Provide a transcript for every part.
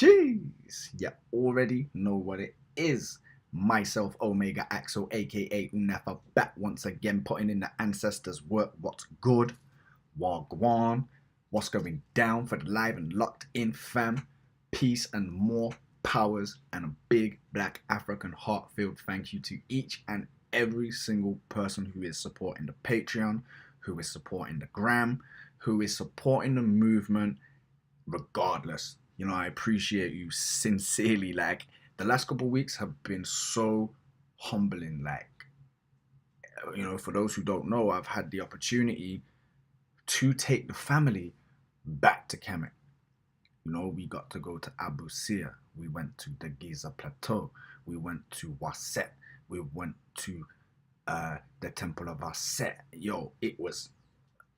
Jeez, you already know what it is. Myself, Omega Axel, aka Unafa, back once again, putting in the ancestors' work. What's good? Wagwan. What's going down for the live and locked in fam? Peace and more powers, and a big black African heart-filled thank you to each and every single person who is supporting the Patreon, who is supporting the gram, who is supporting the movement regardless. I appreciate you sincerely. Like, the last couple of weeks have been so humbling. Like, for those who don't know, I've had the opportunity to take the family back to Kemet. We got to go to Abu Sir. We went to the Giza Plateau. We went to Waset. We went to the Temple of Aset. It was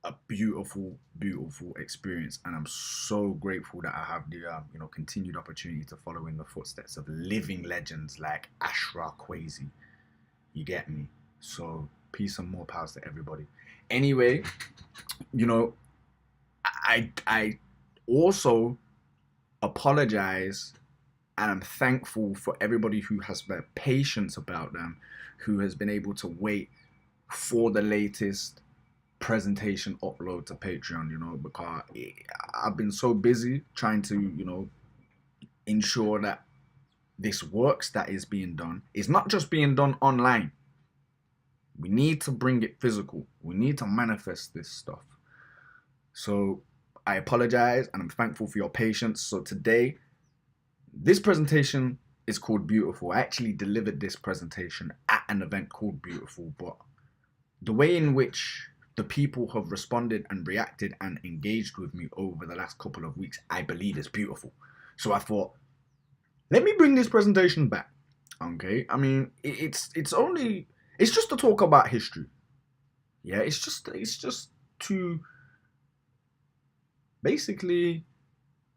a beautiful, beautiful experience, and I'm so grateful that I have the continued opportunity to follow in the footsteps of living legends like Ashra Kwesi. You get me? So peace and more powers to everybody. Anyway, I also apologize, and I'm thankful for everybody who has been patience about them, who has been able to wait for the latest presentation upload to Patreon, because I've been so busy trying to, ensure that this works that is being done. It's not just being done online. We need to bring it physical. We need to manifest this stuff. So I apologize, and I'm thankful for your patience. So today, this presentation is called Beautiful. I actually delivered this presentation at an event called Beautiful, but the way in which the people have responded and reacted and engaged with me over the last couple of weeks, I believe is beautiful. So I thought, let me bring this presentation back. Okay, I mean, it's just to talk about history. Yeah, it's just to basically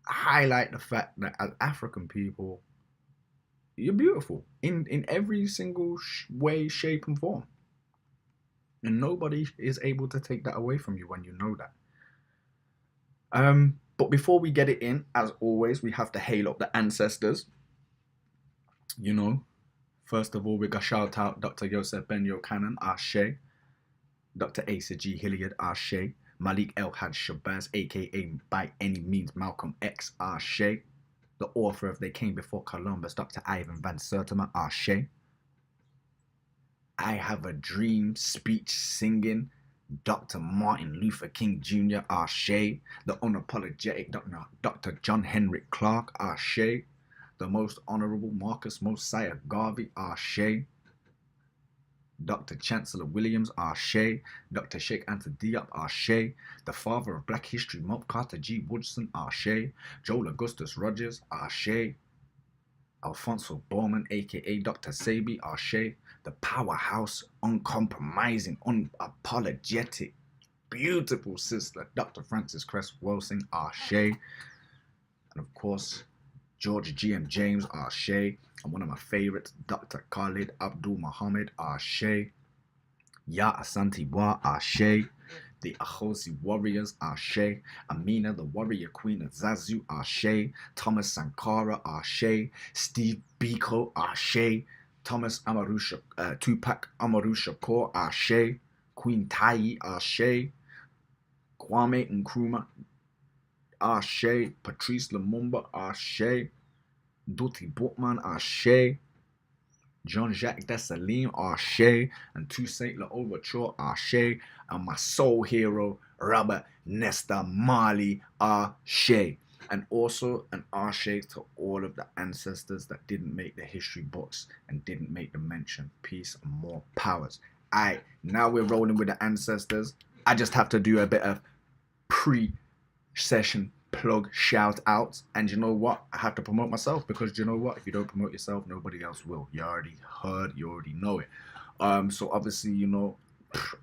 highlight the fact that as African people, you're beautiful in every single way, shape, and form. And nobody is able to take that away from you when you know that. But before we get it in, as always, we have to hail up the ancestors. First of all, we got shout out Dr. Yosef Ben Yochanan, Ashe, Dr. Asa G. Hilliard, Ashe, Malik El Had Shabazz, aka by any means Malcolm X, Ashe, the author of They Came Before Columbus, Dr. Ivan Van Sertima, Ashe, I Have a Dream speech singing Dr. Martin Luther King Jr., Ashe, the unapologetic Dr. John Henrik Clark, Ashe, the most honorable Marcus Mosiah Garvey, Ashe, Dr. Chancellor Williams, Ashe, Dr. Sheikh Anta Diop, Ashe, the father of Black History Month, Carter G. Woodson, Ashe, Joel Augustus Rogers, Ashe, Alfonso Bowman, aka Dr. Sabi, Ashe, the powerhouse, uncompromising, unapologetic, beautiful sister, Dr. Frances Cress Wilson, Ashe, and of course, George G.M. James, Ashe, and one of my favorites, Dr. Khalid Abdul Muhammad, Ashe, Ya Asante Wa, Ashe, the Ahosi Warriors, Ashe, Amina, the Warrior Queen of Zazu, Ashe, Thomas Sankara, Ashe, Steve Biko, Ashe, Thomas Amaru, Tupac Amaru Shakur, Ashe, Queen Tai, Ashe, Kwame Nkrumah, Ashe, Patrice Lumumba, Ashe, Doti Botman, Ashe, Jean-Jacques Dessalines, Ashe, and Toussaint Louverture, Ashe, and my soul hero, Robert Nesta Marley, Ashe. And also an Ashe to all of the ancestors that didn't make the history books and didn't make the mention. Peace and more powers. Alright, now we're rolling with the ancestors. I just have to do a bit of pre-session plug shout outs, and you know what, I have to promote myself, because you know what, if you don't promote yourself, nobody else will. You already heard, you already know it. So obviously,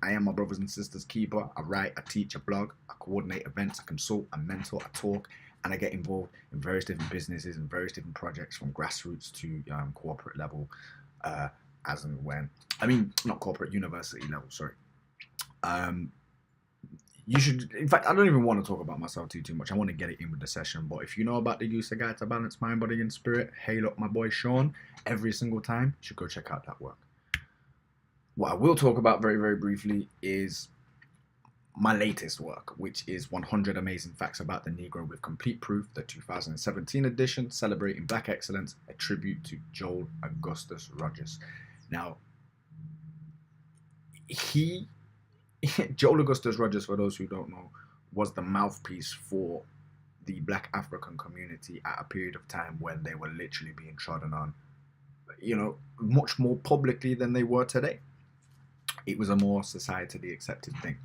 I am my brothers and sisters keeper. I write, I teach, I blog, I coordinate events, I consult, I mentor, I talk, and I get involved in various different businesses and various different projects, from grassroots to corporate level, as and when, not corporate, university level, sorry. you should. In fact, I don't even want to talk about myself too much. I want to get it in with the session. But if you know about the use of guide to balance mind, body, and spirit, hail up my boy Sean every single time. You should go check out that work. What I will talk about very, very briefly is my latest work, which is 100 Amazing Facts About the Negro with Complete Proof, the 2017 edition, celebrating Black excellence, a tribute to Joel Augustus Rogers. Now, Joel Augustus Rogers, for those who don't know, was the mouthpiece for the Black African community at a period of time when they were literally being trodden on, much more publicly than they were today. It was a more societally accepted thing.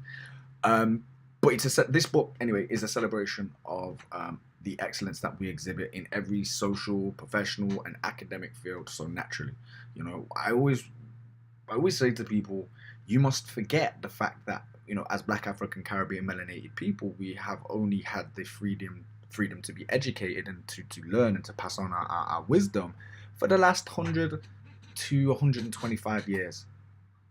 But this book, anyway, is a celebration of the excellence that we exhibit in every social, professional, and academic field so naturally. I always say to people, you must forget the fact that, as Black African Caribbean melanated people, we have only had the freedom to be educated and to learn and to pass on our wisdom for the last 100 to 125 years.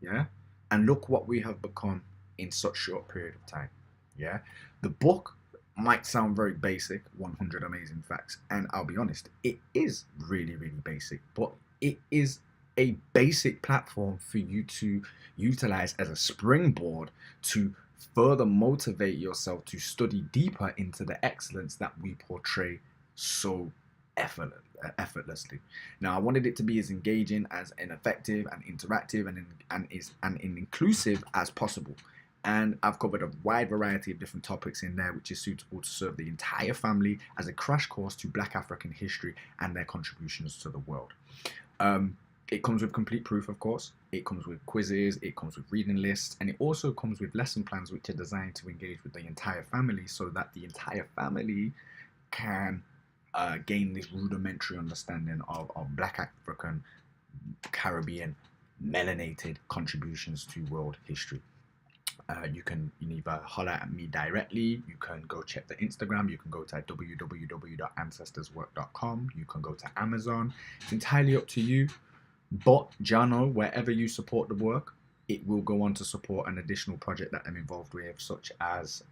Yeah? And look what we have become in such short period of time. Yeah, the book might sound very basic, 100 Amazing Facts, and I'll be honest, it is really, really basic, but it is a basic platform for you to utilize as a springboard to further motivate yourself to study deeper into the excellence that we portray so effortlessly. Now, I wanted it to be as engaging, as effective and interactive and inclusive as possible. And I've covered a wide variety of different topics in there, which is suitable to serve the entire family as a crash course to Black African history and their contributions to the world. It comes with complete proof, of course. It comes with quizzes, it comes with reading lists, and it also comes with lesson plans which are designed to engage with the entire family so that the entire family can gain this rudimentary understanding of Black African, Caribbean, melanated contributions to world history. You can either holler at me directly, you can go check the Instagram, you can go to www.ancestorswork.com, you can go to Amazon. It's entirely up to you. But Jano, wherever you support the work, it will go on to support an additional project that I'm involved with, such as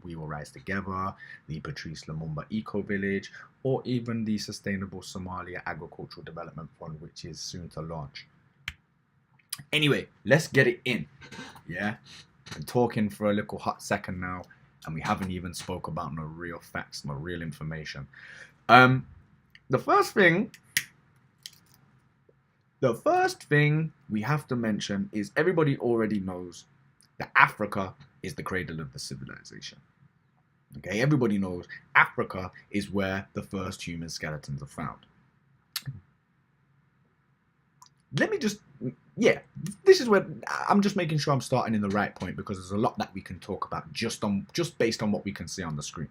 We Will Rise Together, the Patrice Lumumba Eco Village, or even the Sustainable Somalia Agricultural Development Fund, which is soon to launch. Anyway, let's get it in. Yeah? Been talking for a little hot second now, and we haven't even spoke about no real facts, no real information. The first thing we have to mention is everybody already knows that Africa is the cradle of the civilization. Okay, everybody knows Africa is where the first human skeletons are found. This is where I'm just making sure I'm starting in the right point, because there's a lot that we can talk about just based on what we can see on the screen.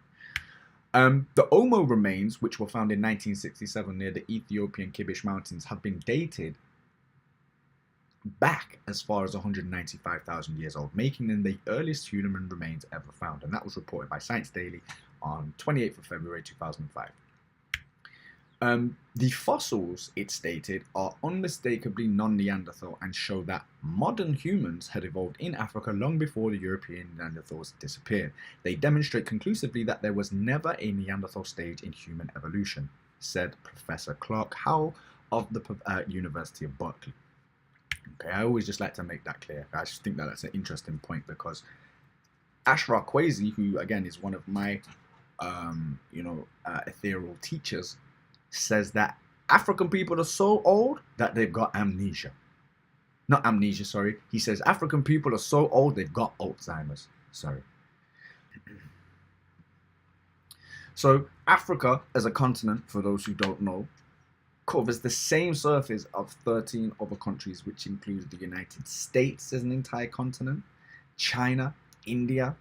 The Omo remains, which were found in 1967 near the Ethiopian Kibish Mountains, have been dated back as far as 195,000 years old, making them the earliest human remains ever found. And that was reported by Science Daily on 28th of February 2005. The fossils, it stated, are unmistakably non-Neanderthal and show that modern humans had evolved in Africa long before the European Neanderthals disappeared. They demonstrate conclusively that there was never a Neanderthal stage in human evolution, said Professor Clark Howell of the University of Berkeley. Okay, I always just like to make that clear. I just think that that's an interesting point, because Ashraf Kwesi, who again is one of my ethereal teachers, says that African people are so old that they've got amnesia. Not amnesia, sorry. He says African people are so old they've got Alzheimer's. Sorry. So Africa as a continent, for those who don't know, covers the same surface of 13 other countries, which includes the United States as an entire continent, China, India,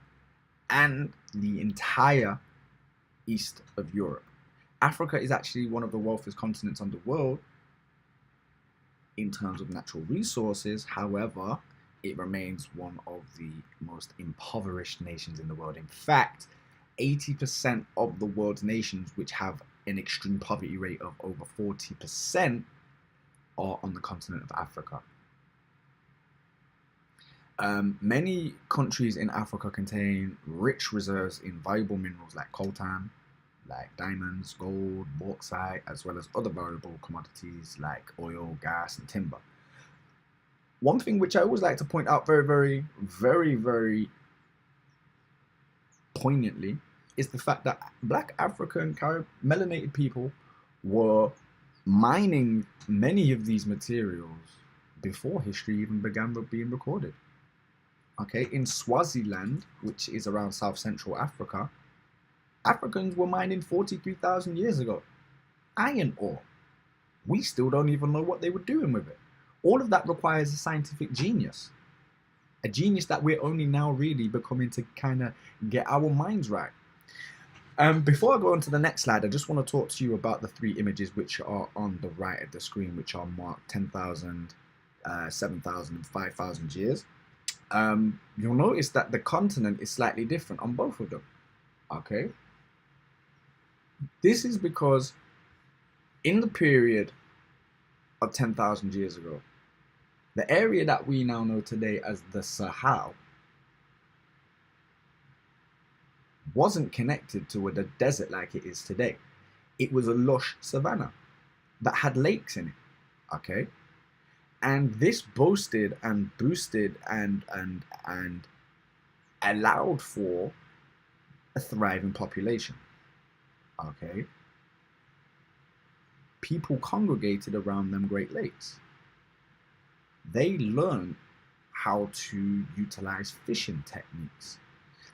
and the entire east of Europe. Africa is actually one of the wealthiest continents on the world in terms of natural resources. However, it remains one of the most impoverished nations in the world. In fact, 80% of the world's nations, which have an extreme poverty rate of over 40%, are on the continent of Africa. Many countries in Africa contain rich reserves in valuable minerals like coltan, like diamonds, gold, bauxite, as well as other valuable commodities like oil, gas, and timber. One thing which I always like to point out very poignantly is the fact that black African melanated people were mining many of these materials before history even began being recorded. Okay, in Swaziland, which is around South Central Africa, Africans were mining 43,000 years ago. Iron ore. We still don't even know what they were doing with it. All of that requires a scientific genius. A genius that we're only now really becoming to kind of get our minds right. Before I go on to the next slide, I just want to talk to you about the three images which are on the right of the screen, which are marked 10,000, 7,000, and 5,000 years. You'll notice that the continent is slightly different on both of them. Okay. This is because in the period of 10,000 years ago, the area that we now know today as the Sahel wasn't connected to a desert like it is today. It was a lush savanna that had lakes in it. Okay. And this boasted and boosted and allowed for a thriving population. Okay. People congregated around them Great Lakes. They learned how to utilize fishing techniques.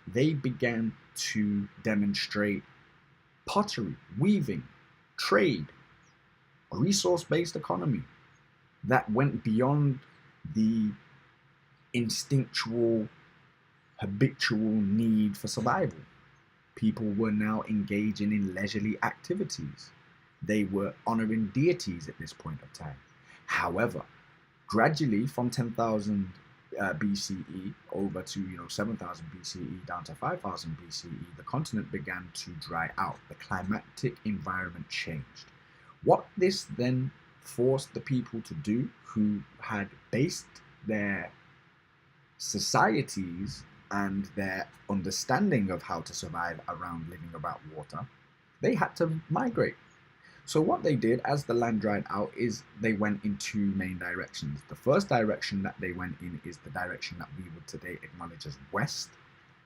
They began to demonstrate pottery, weaving, trade, a resource-based economy that went beyond the instinctual, habitual need for survival. People were now engaging in leisurely activities. They were honoring deities at this point of time. However, gradually from 10,000 BCE over to 7,000 BCE down to 5,000 BCE, the continent began to dry out. The climatic environment changed. What this then forced the people to do, who had based their societies and their understanding of how to survive around living about water, they had to migrate. So what they did as the land dried out is they went in two main directions. The first direction that they went in is the direction that we would today acknowledge as west,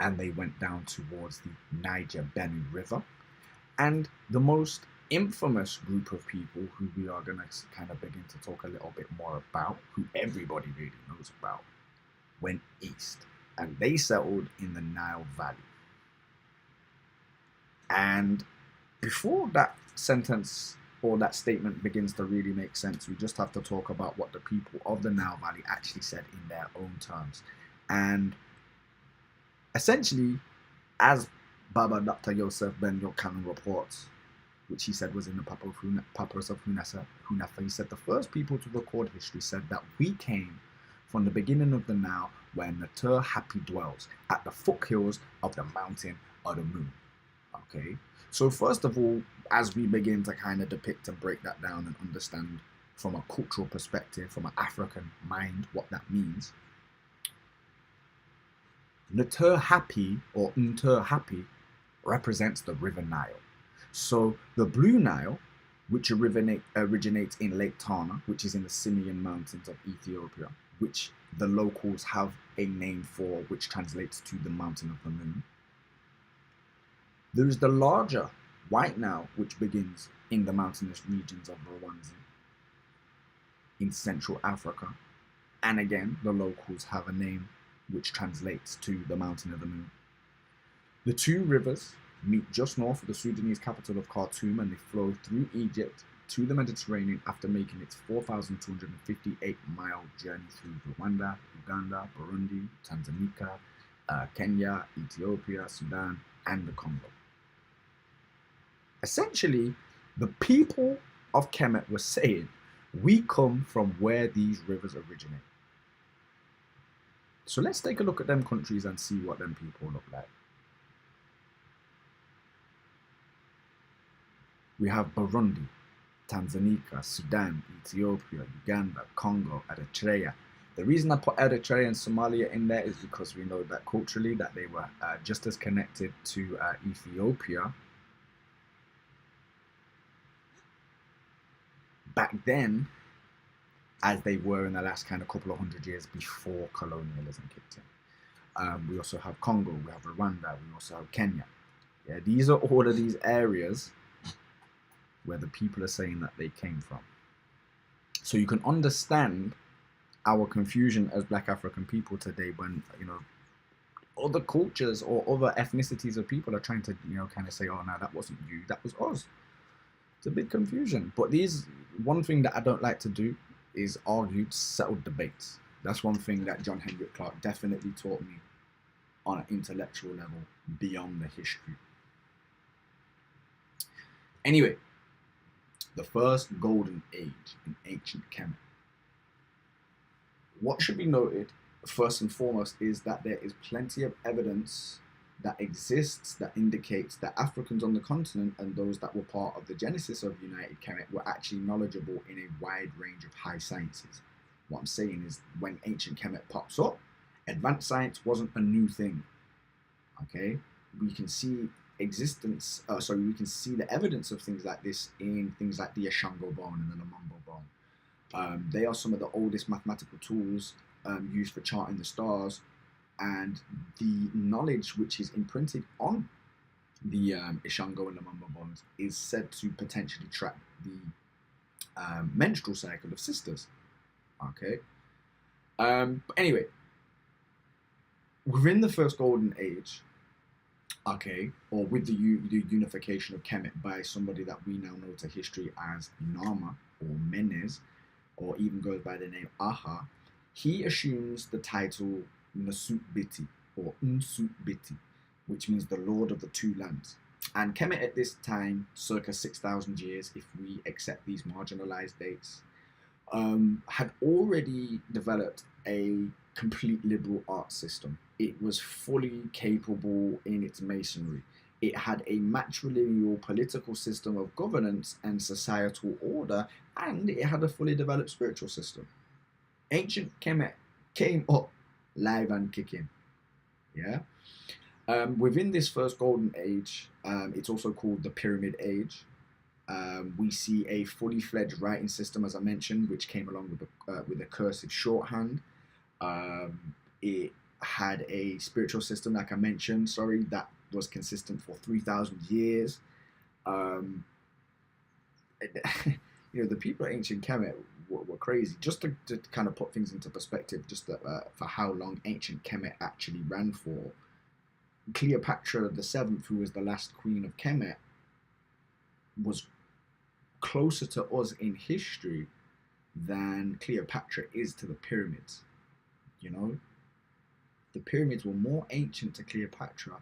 and they went down towards the Niger-Benue River. And the most infamous group of people who we are going to kind of begin to talk a little bit more about, who everybody really knows about, went east, and they settled in the Nile Valley. And before that sentence or that statement begins to really make sense, we just have to talk about what the people of the Nile Valley actually said in their own terms. And essentially, as Baba Dr. Yosef Ben Yochanan reports, which he said was in the Papyrus of Hunasa, he said the first people to record history said that we came from the beginning of the Nile, where Natur Hapi dwells, at the foothills of the mountain of the moon. Okay, so first of all, as we begin to kind of depict and break that down and understand from a cultural perspective, from an African mind, what that means, Natur Hapi or Ntur Hapi represents the River Nile. So the Blue Nile, which originates in Lake Tana, which is in the Simien Mountains of Ethiopia, which the locals have a name for, which translates to the Mountain of the Moon. There is the larger White Nile, which begins in the mountainous regions of Rwanda in Central Africa. And again, the locals have a name which translates to the Mountain of the Moon. The two rivers meet just north of the Sudanese capital of Khartoum, and they flow through Egypt to the Mediterranean after making its 4,258-mile journey through Rwanda, Uganda, Burundi, Tanzania, Kenya, Ethiopia, Sudan, and the Congo. Essentially, the people of Kemet were saying, we come from where these rivers originate. So let's take a look at them countries and see what them people look like. We have Burundi, Tanzania, Sudan, Ethiopia, Uganda, Congo, Eritrea, The reason I put Eritrea and Somalia in there is because we know that culturally that they were just as connected to Ethiopia back then as they were in the last kind of couple of hundred years before colonialism kicked in. We also have Congo, we have Rwanda, we also have Kenya. Yeah, these are all of these areas where the people are saying that they came from. So you can understand our confusion as Black African people today when, you know, other cultures or other ethnicities of people are trying to, you know, kind of say, oh, no, that wasn't you, that was us. It's a big confusion. But one thing that I don't like to do is argue settled debates. That's one thing that John Henrik Clarke definitely taught me on an intellectual level beyond the history. Anyway, the first golden age in ancient Kemet. What should be noted, first and foremost, is that there is plenty of evidence that exists that indicates that Africans on the continent and those that were part of the genesis of United Kemet were actually knowledgeable in a wide range of high sciences. What I'm saying is when ancient Kemet pops up, advanced science wasn't a new thing. Okay, we can see we can see the evidence of things like this in things like the Ashango bone and the Lumumba bone. They are some of the oldest mathematical tools used for charting the stars, and the knowledge which is imprinted on the Ashango and Lumumba bones is said to potentially track the menstrual cycle of sisters. Okay. But anyway, within the first golden age, okay, or with the unification of Kemet by somebody that we now know to history as Nama or Menes, or even goes by the name Aha, he assumes the title Nasut Biti or Unsut Biti, which means the Lord of the Two Lands. And Kemet at this time, circa 6,000 years, if we accept these marginalized dates, had already developed a complete liberal art system. It was fully capable in its masonry. It had a matrilineal political system of governance and societal order, and it had a fully developed spiritual system. Ancient Kemet came up live and kicking. Yeah. Within this first golden age, it's also called the Pyramid Age. We see a fully fledged writing system, as I mentioned, which came along with a cursive shorthand. It had a spiritual system, like I mentioned, that was consistent for 3,000 years. You know, the people of ancient Kemet were crazy. Just to kind of put things into perspective, just for how long ancient Kemet actually ran for. Cleopatra VII, who was the last queen of Kemet, was closer to us in history than Cleopatra is to the pyramids. You know, the pyramids were more ancient to Cleopatra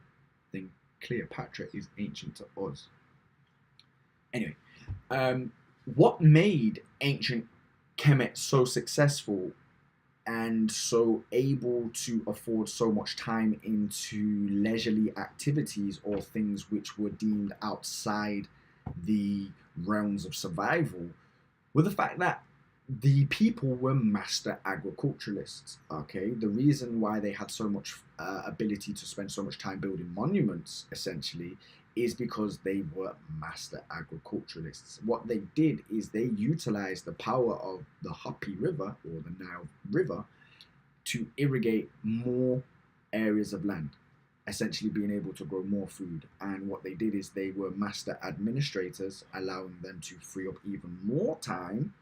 than Cleopatra is ancient to us. Anyway, what made ancient Kemet so successful and so able to afford so much time into leisurely activities or things which were deemed outside the realms of survival were the fact that the people were master agriculturalists. Okay, the reason why they had so much ability to spend so much time building monuments, essentially, is because they were master agriculturalists. What they did is they utilized the power of the Hapi River or the Nile River to irrigate more areas of land, essentially being able to grow more food. And what they did is they were master administrators, allowing them to free up even more time,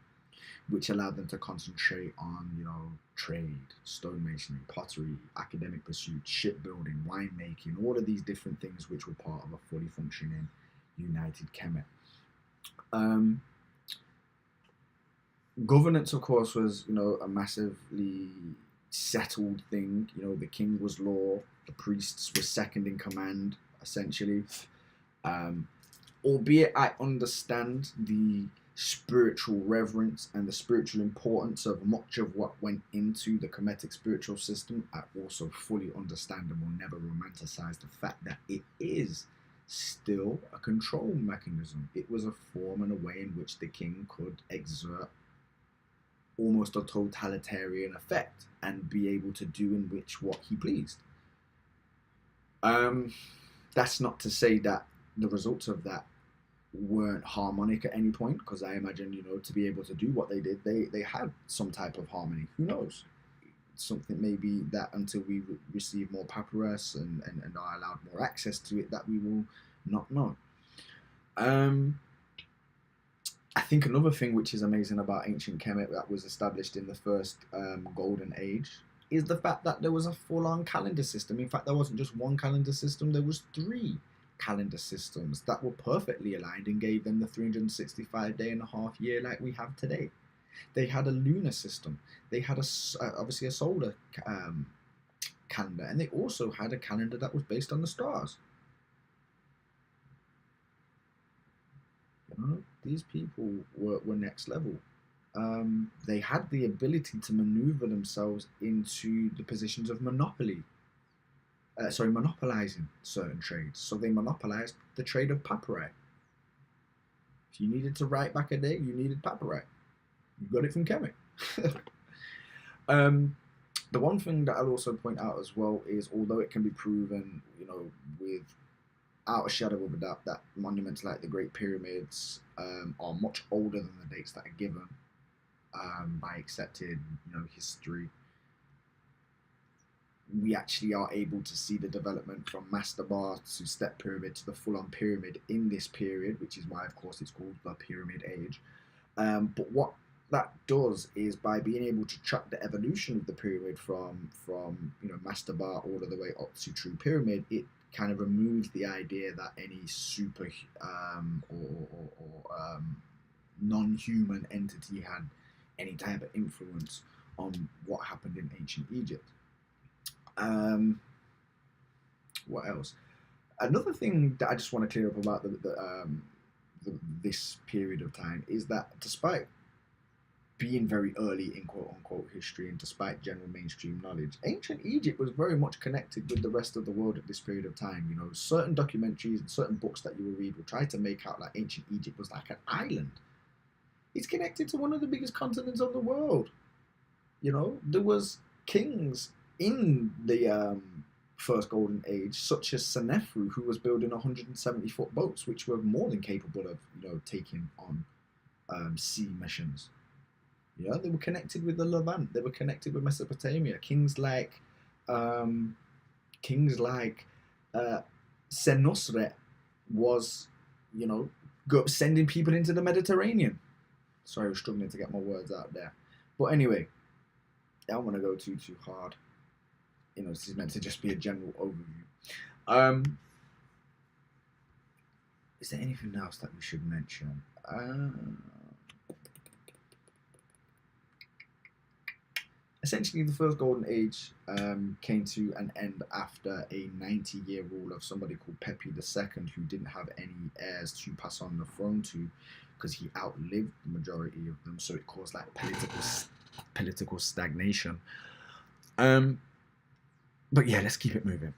which allowed them to concentrate on, you know, trade, stonemasonry, pottery, academic pursuits, shipbuilding, winemaking, all of these different things which were part of a fully functioning United Kemet. Governance, of course, was, you know, a massively settled thing. You know, the king was law, the priests were second in command, essentially. Albeit I understand the spiritual reverence and the spiritual importance of much of what went into the Kemetic spiritual system, I also fully understand and will never romanticize the fact that it is still a control mechanism. It was a form and a way in which the king could exert almost a totalitarian effect and be able to do in which what he pleased. Um, that's not to say that the results of that weren't harmonic at any point, because I imagine, to be able to do what they did, they had some type of harmony. Who knows? Something maybe that until we receive more papyrus and are allowed more access to it, that we will not know. I think another thing which is amazing about ancient Kemet that was established in the first golden age is the fact that there was a full-on calendar system. In fact, there wasn't just one calendar system, there was three calendar systems that were perfectly aligned and gave them the 365-day-and-a-half year like we have today. They had a lunar system. They had obviously a solar calendar, and they also had a calendar that was based on the stars. These people were next level. They had the ability to maneuver themselves into the positions of monopolizing certain trades. So they monopolized the trade of papyri. If you needed to write back a day, you needed papyri. You got it from Kemet. The one thing that I'll also point out as well is, although it can be proven, without a shadow of a doubt, that monuments like the Great Pyramids are much older than the dates that are given by accepted, history. We actually are able to see the development from mastaba to step pyramid to the full-on pyramid in this period, which is why, of course, it's called the Pyramid Age. But what that does is, by being able to track the evolution of the pyramid from mastaba all the way up to true pyramid, it kind of removes the idea that any super non-human entity had any type of influence on what happened in ancient Egypt. What else? Another thing that I just want to clear up about this period of time is that, despite being very early in quote-unquote history and despite general mainstream knowledge, ancient Egypt was very much connected with the rest of the world at this period of time. Certain documentaries and certain books that you will read will try to make out like ancient Egypt was like an island. It's connected to one of the biggest continents of the world. There was kings in the first golden age, such as Senefru, who was building 170-foot boats, which were more than capable of taking on sea missions. They were connected with the Levant. They were connected with Mesopotamia. Kings like Senusret was, sending people into the Mediterranean. Sorry, I was struggling to get my words out there. But anyway, I don't want to go too hard. This is meant to just be a general overview. Is there anything else that we should mention? Essentially, the first golden age came to an end after a 90-year rule of somebody called Pepi II, who didn't have any heirs to pass on the throne to, because he outlived the majority of them. So it caused like political stagnation. But yeah, let's keep it moving.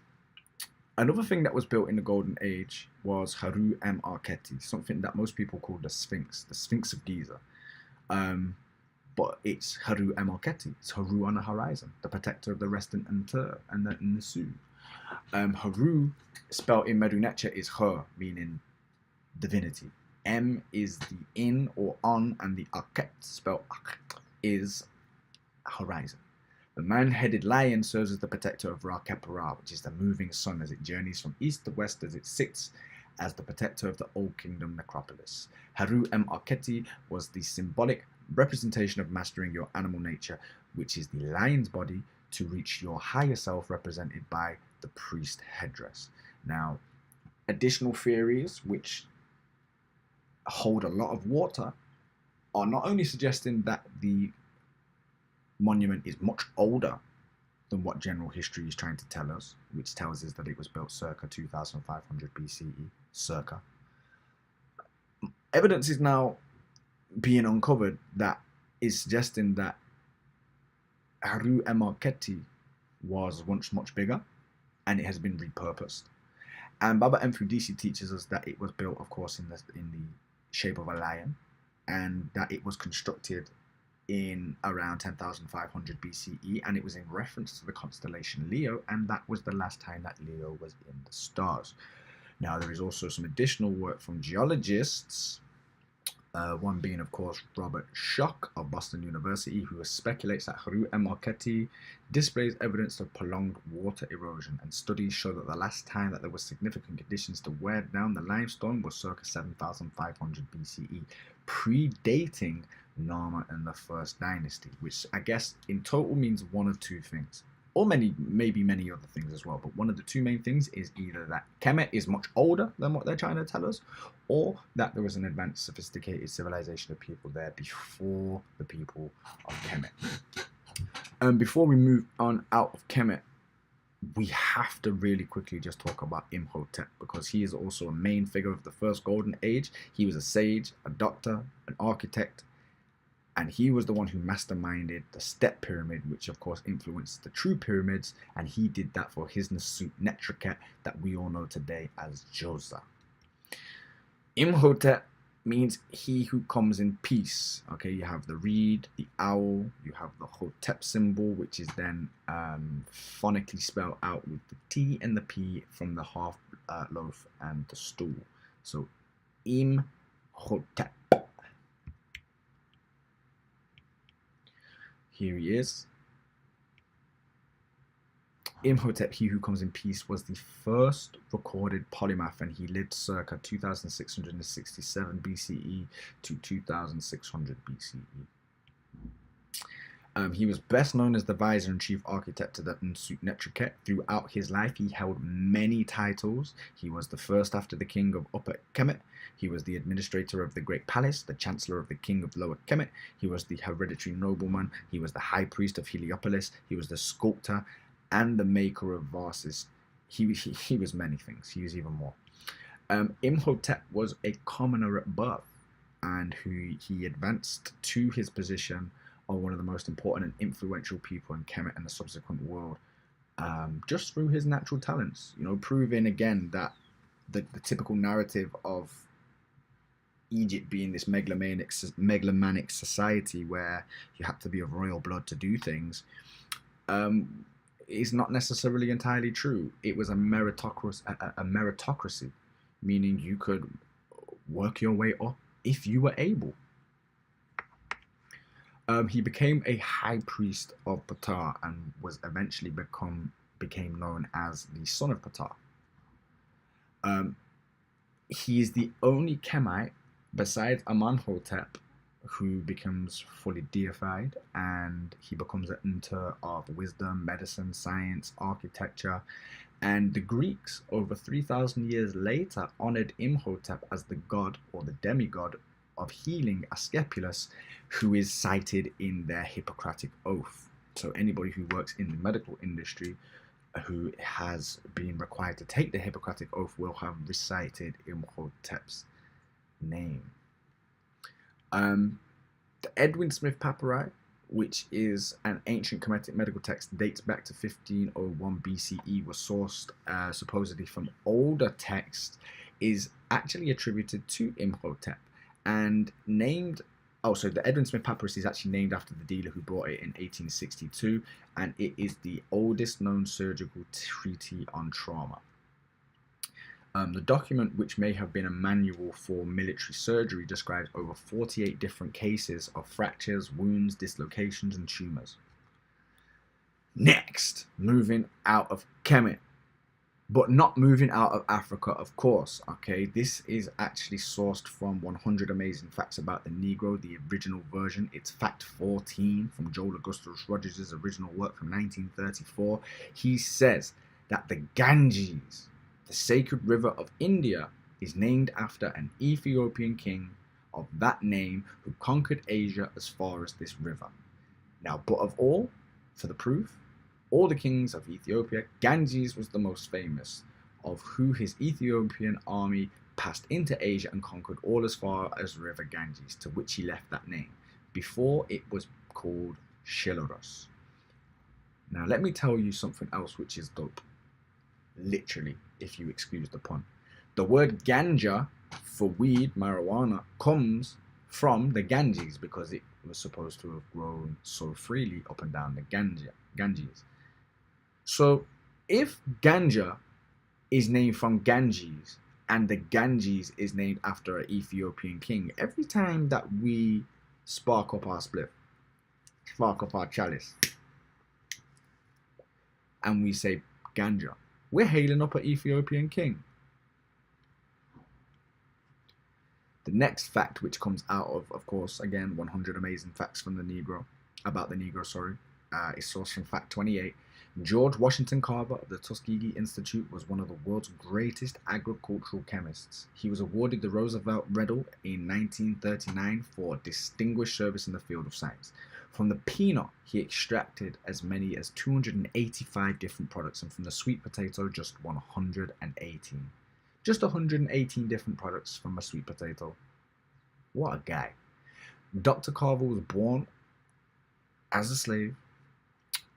Another thing that was built in the Golden Age was Haru Marketi, something that most people call the Sphinx of Giza. But it's Haru Marketi. It's Haru on the horizon, the protector of the Reston and Ter and the Sioux. Haru, spelled in Medu Neter, is Her, meaning divinity. M is the in or on, and the Aket, spelled Ak, is horizon. The man-headed lion serves as the protector of Ra Kepera, which is the moving sun as it journeys from east to west, as it sits as the protector of the Old Kingdom necropolis. Haru Marketi was the symbolic representation of mastering your animal nature, which is the lion's body, to reach your higher self, represented by the priest headdress. Now, additional theories which hold a lot of water are not only suggesting that the monument is much older than what general history is trying to tell us, which tells us that it was built circa 2500 BCE, circa. Evidence is now being uncovered that is suggesting that Haru Marketi was once much bigger, and it has been repurposed. And Baba Mfudisi teaches us that it was built, of course, in the shape of a lion, and that it was constructed in around 10,500 BCE, and it was in reference to the constellation Leo, and that was the last time that Leo was in the stars. Now, there is also some additional work from geologists, one being, of course, Robert Schoch of Boston University, who speculates that Haru Marchetti displays evidence of prolonged water erosion, and studies show that the last time that there were significant conditions to wear down the limestone was circa 7,500 BCE, predating Narmer and the First Dynasty, which I guess in total means one of two things, or maybe many other things as well. But one of the two main things is either that Kemet is much older than what they're trying to tell us, or that there was an advanced, sophisticated civilization of people there before the people of Kemet. Before we move on out of Kemet, we have to really quickly just talk about Imhotep, because he is also a main figure of the first golden age. He was a sage, a doctor, an architect, and he was the one who masterminded the step pyramid, which of course influenced the true pyramids, and he did that for his Nasut Netriket that we all know today as Djoser. Imhotep means he who comes in peace. Okay, you have the reed, the owl, you have the Hotep symbol, which is then phonetically spelled out with the T and the P from the half loaf and the stool. So Imhotep. Here he is. Imhotep, he who comes in peace, was the first recorded polymath, and he lived circa 2667 BCE to 2600 BCE. He was best known as the vizier and chief architect to the Nasut Netriket. Throughout his life, he held many titles. He was the first after the king of Upper Kemet. He was the administrator of the Great Palace, the chancellor of the king of Lower Kemet. He was the hereditary nobleman. He was the high priest of Heliopolis. He was the sculptor and the maker of vases. He was many things. He was even more. Imhotep was a commoner at birth, and he advanced to his position of one of the most important and influential people in Kemet and the subsequent world, just through his natural talents. You know, proving again that the typical narrative of Egypt being this megalomaniac society where you have to be of royal blood to do things, is not necessarily entirely true. It was a meritocracy, meaning you could work your way up if you were able. He became a high priest of Ptah and was eventually became known as the son of Ptah. He is the only Kemite besides Amenhotep who becomes fully deified, and he becomes an hunter of wisdom, medicine, science, architecture. And the Greeks, over 3,000 years later, honored Imhotep as the god or the demigod of healing, Asclepius, who is cited in their Hippocratic oath. So anybody who works in the medical industry who has been required to take the Hippocratic oath will have recited Imhotep's name. The Edwin Smith Papyri, which is an ancient Kemetic medical text, dates back to 1501 BCE, was sourced supposedly from older texts, is actually attributed to Imhotep and named. So the Edwin Smith Papyrus is actually named after the dealer who brought it in 1862, and it is the oldest known surgical treatise on trauma. The document, which may have been a manual for military surgery, describes over 48 different cases of fractures, wounds, dislocations, and tumors. Next, moving out of Kemet, but not moving out of Africa, of course. Okay, this is actually sourced from 100 Amazing Facts About the Negro, the original version. It's Fact 14 from Joel Augustus Rogers' original work from 1934. He says that the Ganges, the sacred river of India, is named after an Ethiopian king of that name who conquered Asia as far as this river. Now, but of all, for the proof, all the kings of Ethiopia, Ganges was the most famous, of who his Ethiopian army passed into Asia and conquered all as far as the river Ganges, to which he left that name. Before, it was called Shilaros. Now, let me tell you something else which is dope. Literally, if you excuse the pun. The word ganja for weed, marijuana, comes from the Ganges because it was supposed to have grown so freely up and down the Ganges. So if Ganja is named from Ganges and the Ganges is named after an Ethiopian king, every time that we spark up our spliff, spark up our chalice, and we say Ganja, we're hailing up an Ethiopian king. The next fact, which comes out of course, again, 100 amazing facts from the Negro, about the Negro, is sourced from fact 28. George Washington Carver of the Tuskegee Institute was one of the world's greatest agricultural chemists. He was awarded the Roosevelt Medal in 1939 for distinguished service in the field of science. From the peanut, he extracted as many as 285 different products, and from the sweet potato, just 118. Just 118 different products from a sweet potato. What a guy. Dr. Carver was born as a slave.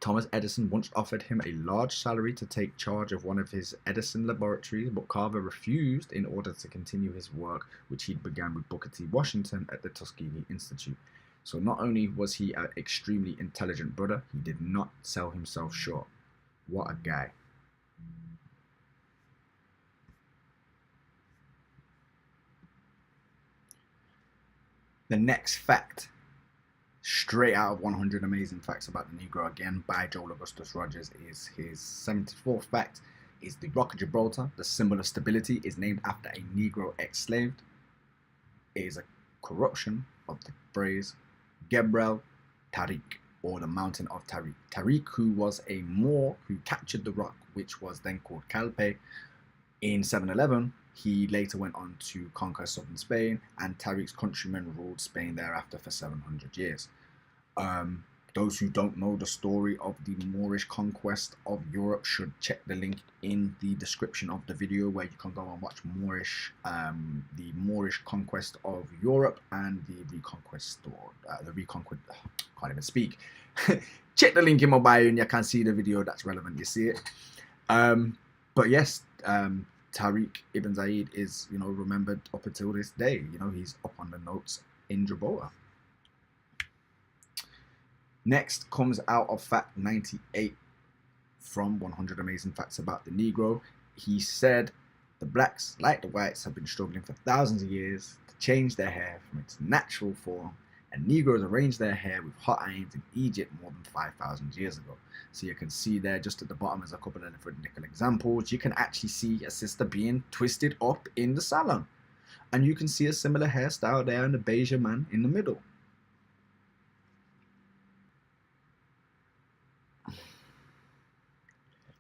Thomas Edison once offered him a large salary to take charge of one of his Edison laboratories, but Carver refused in order to continue his work, which he'd begun with Booker T. Washington at the Tuskegee Institute. So not only was he an extremely intelligent brother, he did not sell himself short. What a guy. The next fact, straight out of 100 Amazing Facts About the Negro, again by Joel Augustus Rogers, is his 74th fact, is the Rock of Gibraltar, the symbol of stability, is named after a Negro ex-slave. It is a corruption of the phrase Gebrel Tariq, or the Mountain of Tariq. Tariq, who was a Moor who captured the rock, which was then called Calpe, in 711. He later went on to conquer southern Spain, and Tariq's countrymen ruled Spain thereafter for 700 years. Those who don't know the story of the Moorish conquest of Europe should check the link in the description of the video, where you can go and watch the Moorish conquest of Europe and the Reconquest, can't even speak. Check the link in my bio and you can see the video that's relevant, you see it. But yes, Tariq Ibn Zayed is, remembered up until this day. He's up on the notes in Gibraltar. Next comes out of fact 98 from 100 Amazing Facts About the Negro. He said, the blacks, like the whites, have been struggling for thousands of years to change their hair from its natural form, and Negroes arranged their hair with hot irons in Egypt more than 5,000 years ago. So you can see there, just at the bottom, as a couple of different nickel examples, you can actually see a sister being twisted up in the salon. And you can see a similar hairstyle there in the Beja man in the middle.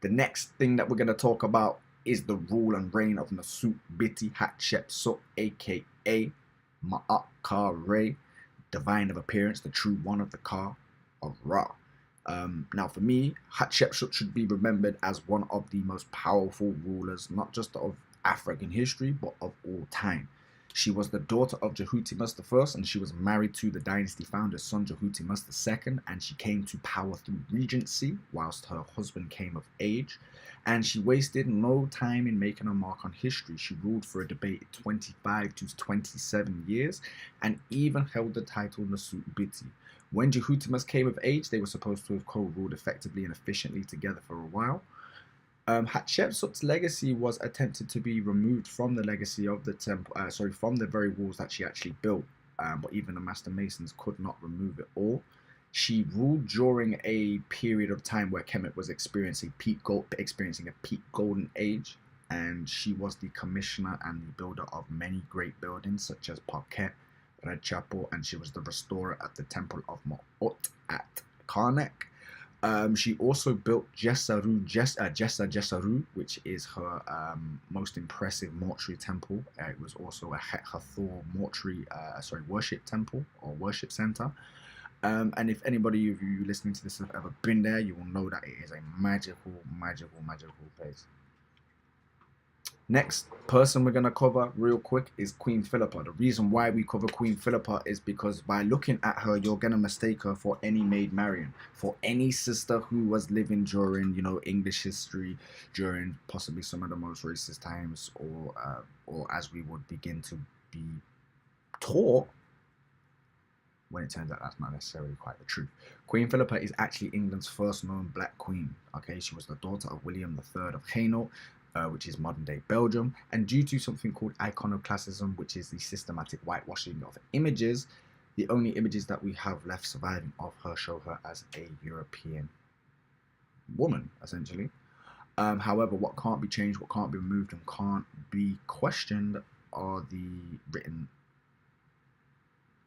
The next thing that we're going to talk about is the rule and reign of Nasut Biti Hatshepsut, aka Ma'at Ka Re, divine of appearance, the true one of the Ka of Ra. Now for me, Hatshepsut should be remembered as one of the most powerful rulers, not just of African history, but of all time. She was the daughter of Jehutimus I, and she was married to the dynasty founder's son, Jehutimus II, and she came to power through regency, whilst her husband came of age. And she wasted no time in making a mark on history. She ruled for a debated 25 to 27 years, and even held the title Nasut Biti. When Jehutimus came of age, they were supposed to have co-ruled effectively and efficiently together for a while. Hatshepsut's legacy was attempted to be removed from the legacy of the temple, from the very walls that she actually built, but even the master masons could not remove it all. She ruled during a period of time where Kemet was experiencing a peak golden age, and she was the commissioner and the builder of many great buildings such as Parquet, Red Chapel, and she was the restorer at the temple of Ma'ot at Karnak. She also built Jessa Jessaru, which is her most impressive mortuary temple. It was also a Hathor mortuary, worship temple or worship center. And if anybody of you listening to this have ever been there, you will know that it is a magical place. Next person we're going to cover real quick is Queen Philippa. The reason why we cover Queen Philippa is because by looking at her, you're going to mistake her for any Maid Marian, for any sister who was living during, English history, during possibly some of the most racist times, or as we would begin to be taught, when it turns out that's not necessarily quite the truth. Queen Philippa is actually England's first known black queen. Okay, she was the daughter of William III of Hainault, which is modern day Belgium, and due to something called iconoclasm, which is the systematic whitewashing of images, the only images that we have left surviving of her show her as a European woman, essentially. However, what can't be changed, what can't be removed, and can't be questioned are the written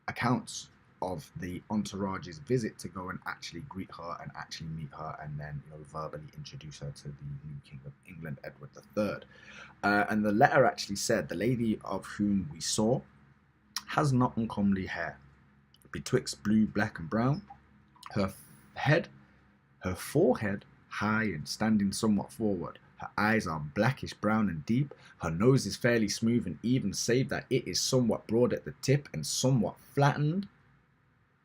accounts of the entourage's visit to go and actually greet her and actually meet her, and then verbally introduce her to the new King of England, Edward III. And the letter actually said, "The lady of whom we saw has not uncomely hair, betwixt blue, black, and brown. Her forehead high and standing somewhat forward. Her eyes are blackish brown and deep. Her nose is fairly smooth and even, save that it is somewhat broad at the tip and somewhat flattened.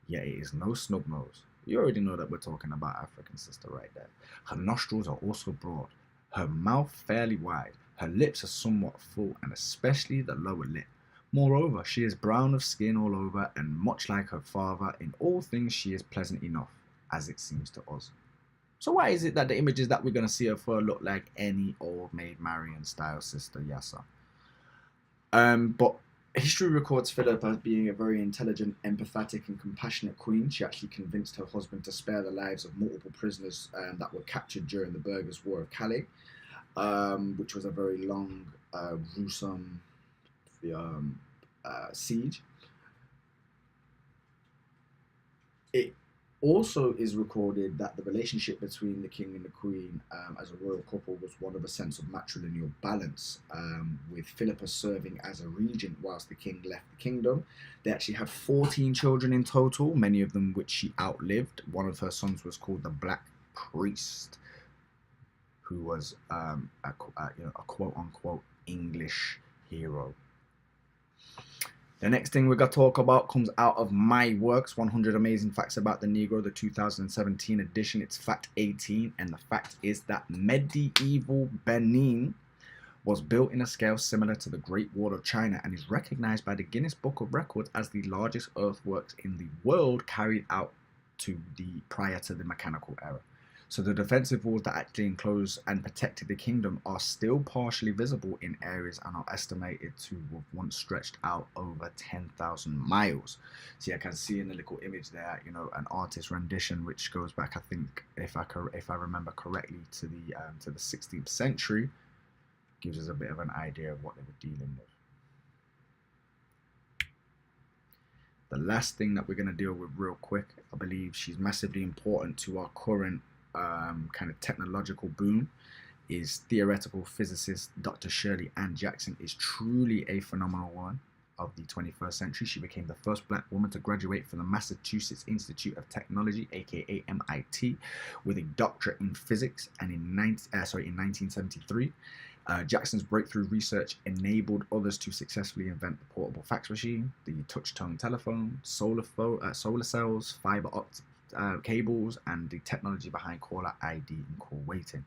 Yet it is no snub nose." You already know that we're talking about African sister right there. Her nostrils are also broad. Her mouth fairly wide. Her lips are somewhat full, and especially the lower lip. Moreover, she is brown of skin all over, and much like her father, in all things she is pleasant enough, as it seems to us. So why is it that the images that we're going to see of her look like any old maid Marian style sister? Yassa. But history records Philip as being a very intelligent, empathetic, and compassionate queen. She actually convinced her husband to spare the lives of multiple prisoners that were captured during the Burgers' War of Calais, which was a very long, gruesome siege. It also is recorded that the relationship between the king and the queen as a royal couple was one of a sense of matrilineal balance, with Philippa serving as a regent whilst the king left the kingdom. They actually had 14 children in total, many of them which she outlived. One of her sons was called the Black Priest, who was a quote-unquote English hero. The next thing we're going to talk about comes out of my works, 100 Amazing Facts About the Negro, the 2017 edition. It's fact 18, and the fact is that medieval Benin was built in a scale similar to the Great Wall of China and is recognized by the Guinness Book of Records as the largest earthworks in the world carried out prior to the mechanical era. So the defensive walls that actually enclosed and protected the kingdom are still partially visible in areas and are estimated to have once stretched out over 10,000 miles. See, I can see in the little image there, an artist rendition which goes back, I think, if I remember correctly, to the 16th century. Gives us a bit of an idea of what they were dealing with. The last thing that we're going to deal with real quick, I believe she's massively important to our current kind of technological boom, is theoretical physicist Dr. Shirley Ann Jackson is truly a phenomenal one of the 21st century. She became the first black woman to graduate from the Massachusetts Institute of Technology, aka MIT, with a doctorate in physics, and in 1973. Jackson's breakthrough research enabled others to successfully invent the portable fax machine, the touch-tone telephone, solar cells, fiber optic cables, and the technology behind caller ID and call waiting.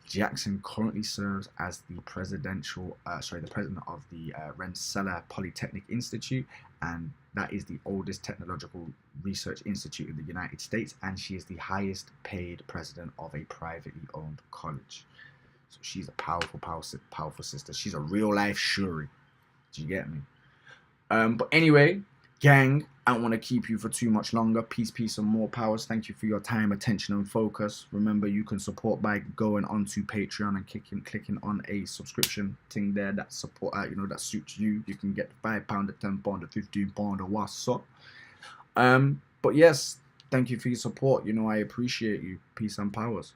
Jackson currently serves as the president of the Rensselaer Polytechnic Institute, and that is the oldest technological research institute in the United States, and she is the highest paid president of a privately owned college. So she's a powerful sister. She's a real life Shuri. Do you get me? But anyway, gang, I don't want to keep you for too much longer. Peace, and more powers. Thank you for your time, attention, and focus. Remember, you can support by going onto Patreon and clicking on a subscription thing there that that suits you. You can get £5, £10, £15, or what's up. But yes, thank you for your support. I appreciate you. Peace and powers.